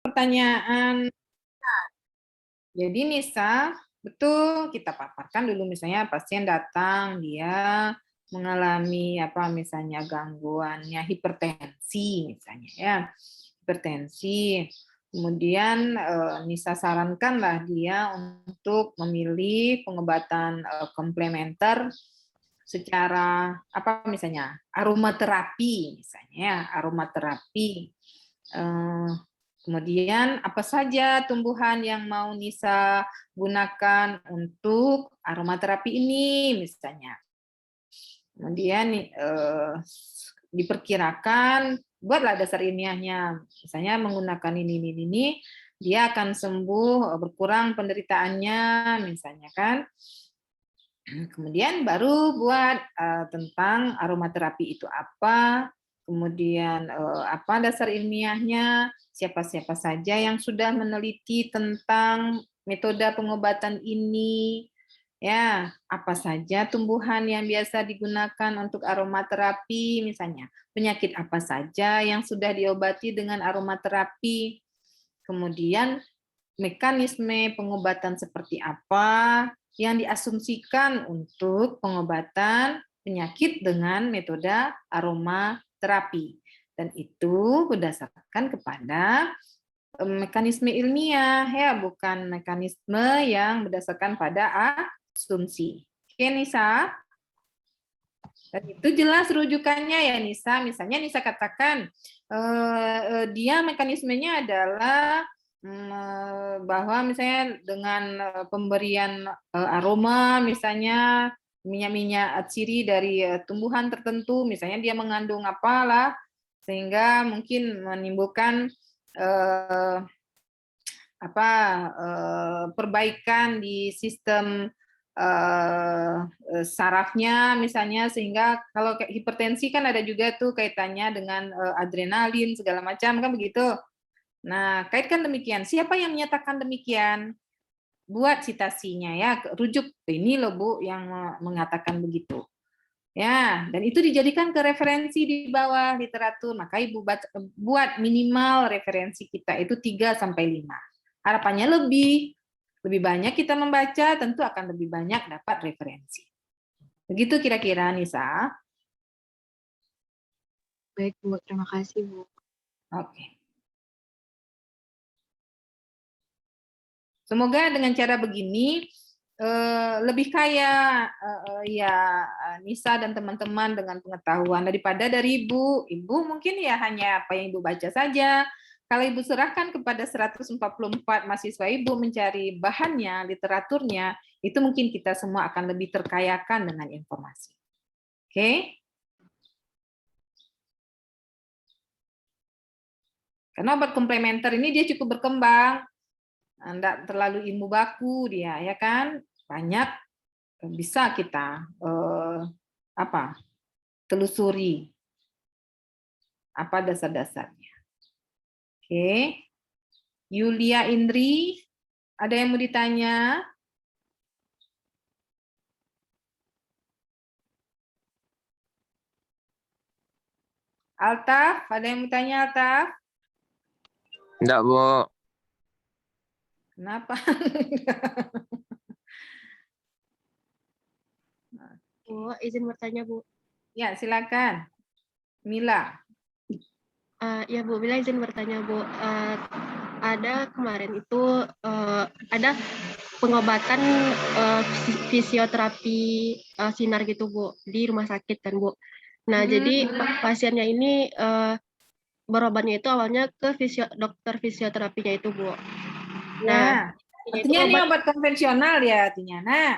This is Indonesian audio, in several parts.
pertanyaan. Jadi Nisa, betul kita paparkan dulu misalnya pasien datang dia mengalami apa misalnya gangguannya hipertensi misalnya ya. Hipertensi. Kemudian Nisa sarankanlah dia untuk memilih pengobatan komplementer secara apa misalnya aromaterapi misalnya ya, aromaterapi. Kemudian apa saja tumbuhan yang mau Nisa gunakan untuk aromaterapi ini misalnya. Kemudian diperkirakan buatlah dasar ilmiahnya. Misalnya menggunakan ini, dia akan sembuh, berkurang penderitaannya misalnya kan. Kemudian baru buat tentang aromaterapi itu apa, kemudian apa dasar ilmiahnya, siapa-siapa saja yang sudah meneliti tentang metode pengobatan ini, ya apa saja tumbuhan yang biasa digunakan untuk aromaterapi, misalnya penyakit apa saja yang sudah diobati dengan aromaterapi, kemudian mekanisme pengobatan seperti apa yang diasumsikan untuk pengobatan penyakit dengan metode aromaterapi. Dan itu berdasarkan kepada mekanisme ilmiah, ya, bukan mekanisme yang berdasarkan pada asumsi. Oke, Nisa? Dan itu jelas rujukannya ya, Nisa. Misalnya Nisa katakan, dia mekanismenya adalah bahwa misalnya dengan pemberian aroma misalnya minyak-minyak atsiri dari tumbuhan tertentu misalnya dia mengandung apalah sehingga mungkin menimbulkan perbaikan di sistem sarafnya misalnya sehingga kalau hipertensi kan ada juga tuh kaitannya dengan adrenalin segala macam kan begitu. Nah, kaitkan demikian. Siapa yang menyatakan demikian? Buat citasinya ya, rujuk ini loh Bu yang mengatakan begitu. Ya, dan itu dijadikan ke referensi di bawah literatur. Maka Ibu buat minimal referensi kita itu 3 sampai 5. Harapannya lebih banyak kita membaca, tentu akan lebih banyak dapat referensi. Begitu kira-kira Nisa. Baik Bu, terima kasih Bu. Oke. Semoga dengan cara begini lebih kaya ya Nisa dan teman-teman dengan pengetahuan daripada dari Ibu. Ibu mungkin ya hanya apa yang Ibu baca saja. Kalau Ibu serahkan kepada 144 mahasiswa Ibu mencari bahannya, literaturnya, itu mungkin kita semua akan lebih terkayakan dengan informasi. Oke? Karena obat komplementer ini dia cukup berkembang. Enggak terlalu ilmu baku dia, ya kan? Banyak bisa kita telusuri apa dasar-dasarnya. Oke. Yulia Indri, ada yang mau ditanya? Altaf, ada yang mau tanya Altaf? Enggak, Bu. Kenapa? Bu, izin bertanya Bu. Ya, silakan. Mila. Ya Bu, Mila izin bertanya Bu. Ada kemarin itu ada pengobatan fisioterapi sinar gitu Bu di rumah sakit kan Bu. Nah jadi pasiennya ini berobatnya itu awalnya ke dokter fisioterapinya itu Bu. Nah, ya, artinya ini obat konvensional ya artinya. Nah,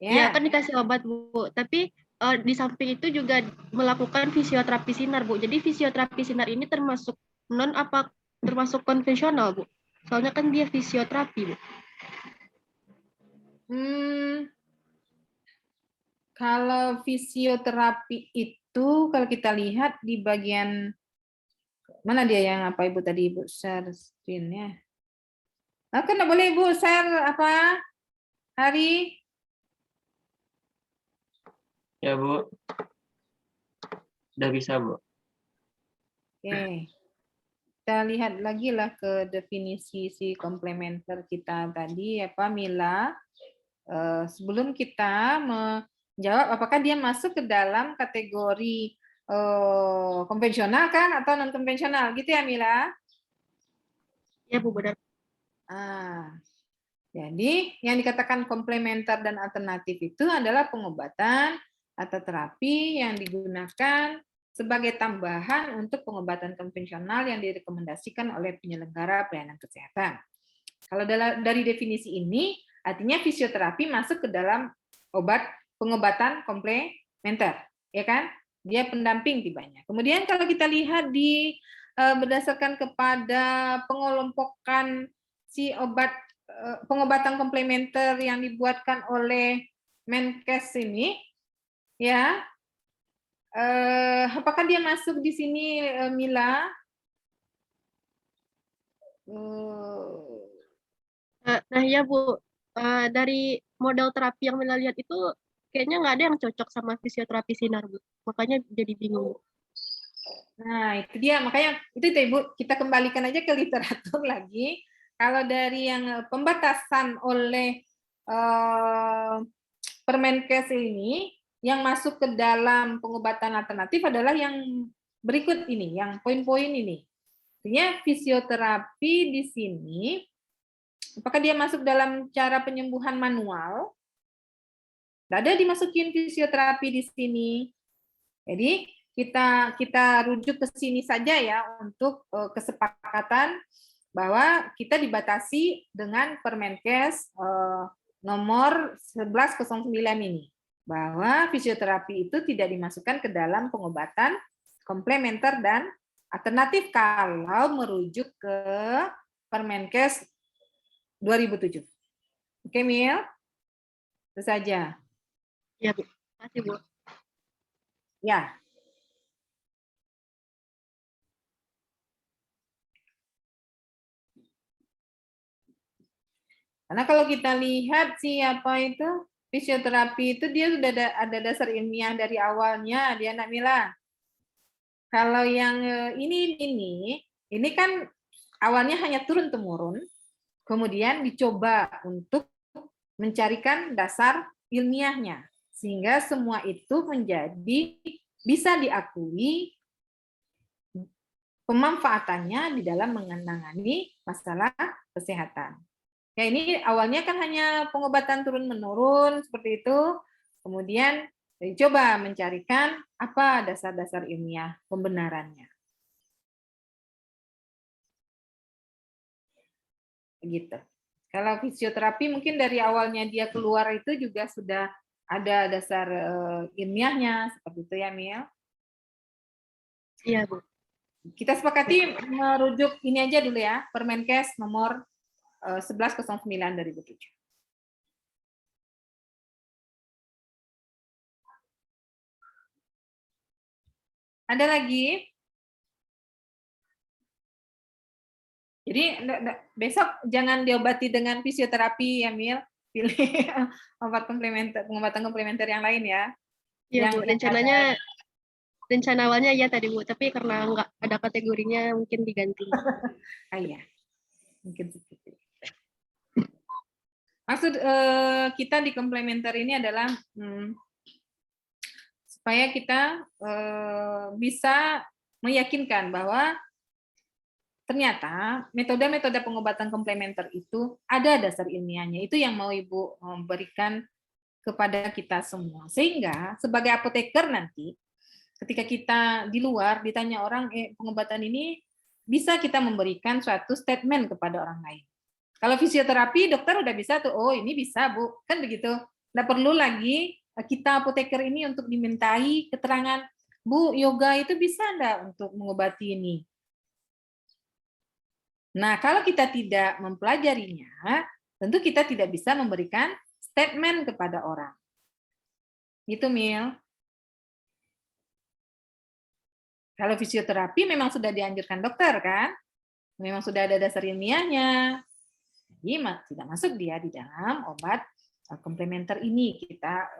ya kan dikasih obat Bu, tapi di samping itu juga melakukan fisioterapi sinar Bu. Jadi fisioterapi sinar ini termasuk termasuk konvensional Bu? Soalnya kan dia fisioterapi Bu. Kalau fisioterapi itu kalau kita lihat di bagian mana dia yang apa Ibu tadi Ibu share screen-nya. Nah, kan boleh Ibu share apa? Hari? Ya, Bu. Udah bisa, Bu. Oke. kita lihat lagi lah ke definisi si komplementer kita tadi, apa Mila. Sebelum kita menjawab apakah dia masuk ke dalam kategori konvensional kan atau non konvensional, gitu ya Mila? Ya Bu, benar. Jadi yang dikatakan komplementer dan alternatif itu adalah pengobatan atau terapi yang digunakan sebagai tambahan untuk pengobatan konvensional yang direkomendasikan oleh penyelenggara pelayanan kesehatan. Kalau dari definisi ini, artinya fisioterapi masuk ke dalam pengobatan komplementer, ya kan? Dia pendamping tibanya. Kemudian kalau kita lihat berdasarkan kepada pengelompokan si pengobatan komplementer yang dibuatkan oleh Menkes ini, ya, apakah dia masuk di sini, Mila? Nah ya Bu, dari model terapi yang Mila lihat itu kayaknya nggak ada yang cocok sama fisioterapi sinar Bu, makanya jadi bingung. Nah itu dia, makanya itu Ibu, kita kembalikan aja ke literatur lagi. Kalau dari yang pembatasan oleh Permenkes ini, yang masuk ke dalam pengobatan alternatif adalah yang berikut ini, yang poin-poin ini. Artinya fisioterapi di sini, apakah dia masuk dalam cara penyembuhan manual? Tidak ada dimasukin fisioterapi di sini. Jadi kita rujuk ke sini saja ya untuk kesepakatan bahwa kita dibatasi dengan Permenkes nomor 1109 ini, bahwa fisioterapi itu tidak dimasukkan ke dalam pengobatan komplementer dan alternatif kalau merujuk ke Permenkes 2007. Oke, Mil? Itu saja. Ya Bu, terima kasih Bu. Ya. Karena kalau kita lihat siapa itu fisioterapi itu dia sudah ada dasar ilmiah dari awalnya, dia Anak Mila. Kalau yang ini kan awalnya hanya turun-temurun, kemudian dicoba untuk mencarikan dasar ilmiahnya, sehingga semua itu menjadi bisa diakui pemanfaatannya di dalam menangani masalah kesehatan. Ya ini awalnya kan hanya pengobatan turun-menurun seperti itu, kemudian coba mencarikan apa dasar-dasar ilmiah pembenarannya. Begitu. Kalau fisioterapi mungkin dari awalnya dia keluar itu juga sudah ada dasar ilmiahnya seperti itu ya, Mil? Iya Bu. Kita sepakati merujuk ini aja dulu ya, Permenkes nomor 1109 2007. Ada lagi? Jadi besok jangan diobati dengan fisioterapi ya, Mil. Pilih pengobatan komplementer yang lain ya. Iya Bu, rencana awalnya ya tadi Bu, tapi karena nggak ada kategorinya mungkin diganti. Iya, mungkin seperti itu. Maksud kita di komplementer ini adalah supaya kita bisa meyakinkan bahwa ternyata metode-metode pengobatan komplementer itu ada dasar ilmiahnya. Itu yang mau Ibu berikan kepada kita semua. Sehingga sebagai apoteker nanti, ketika kita di luar ditanya orang, pengobatan ini bisa kita memberikan suatu statement kepada orang lain. Kalau fisioterapi, dokter udah bisa tuh, oh ini bisa Bu, kan begitu. Nggak perlu lagi kita apoteker ini untuk dimintai keterangan, Bu, yoga itu bisa nggak untuk mengobati ini? Nah, kalau kita tidak mempelajarinya, tentu kita tidak bisa memberikan statement kepada orang. Gitu, Mil. Kalau fisioterapi memang sudah dianjurkan dokter, kan? Memang sudah ada dasar ilmiahnya. Jadi tidak masuk dia di dalam obat komplementer ini kita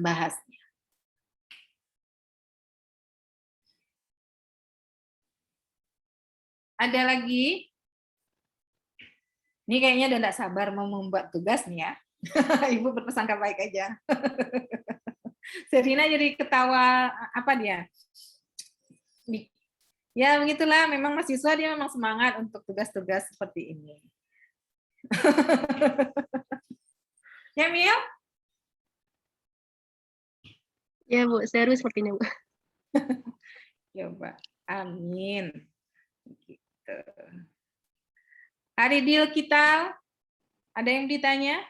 bahasnya. Ada lagi? Ini kayaknya udah nggak sabar mau membuat tugas nih ya. Ibu berprasangka baik aja. Serina jadi ketawa, apa dia? Ya begitulah, memang mahasiswa dia memang semangat untuk tugas-tugas seperti ini. Ya, Mil? Ya Bu, seru sepertinya Bu. Coba, amin. Gitu. Hari deal kita, ada yang ditanya?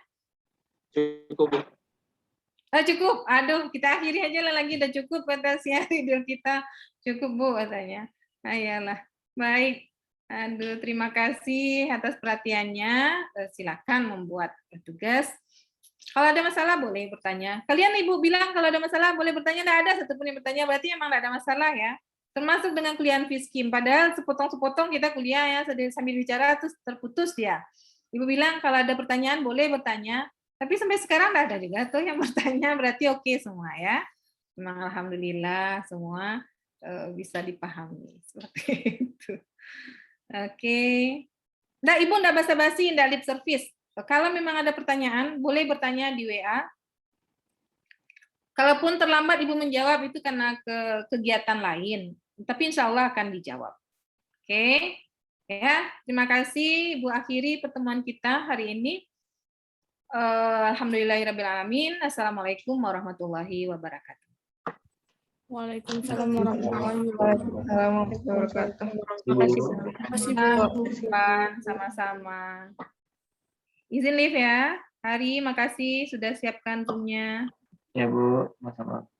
Cukup, Bu. Oh, cukup. Aduh, kita akhiri aja lah lagi. Udah cukup kata si hari deal kita. Cukup, Bu, katanya. Ayolah. Baik. Aduh, terima kasih atas perhatiannya. Silakan membuat tugas. Kalau ada masalah boleh bertanya. Kalian Ibu bilang kalau ada masalah boleh bertanya. Tidak ada satupun yang bertanya, berarti memang tidak ada masalah ya. Termasuk dengan kuliah Fiskim. Padahal sepotong-sepotong kita kuliah ya, sambil bicara terus terputus dia. Ibu bilang kalau ada pertanyaan boleh bertanya. Tapi sampai sekarang tidak ada juga tuh yang bertanya, berarti oke semua ya. Memang alhamdulillah semua bisa dipahami seperti itu. Oke. Nah, Ibu enggak basa-basi, enggak lip service. Kalau memang ada pertanyaan, boleh bertanya di WA. Kalaupun terlambat Ibu menjawab itu karena kegiatan lain, tapi insya Allah akan dijawab. Oke. Ya, terima kasih Ibu akhiri pertemuan kita hari ini. Alhamdulillahirrabbilalamin. Assalamualaikum warahmatullahi wabarakatuh. Waalaikumsalam warahmatullahi wabarakatuh. Terima kasih Bu. Sama-sama. Izin live ya. Hari, makasih sudah siapkan roomnya. Ya, Bu. Sama-sama.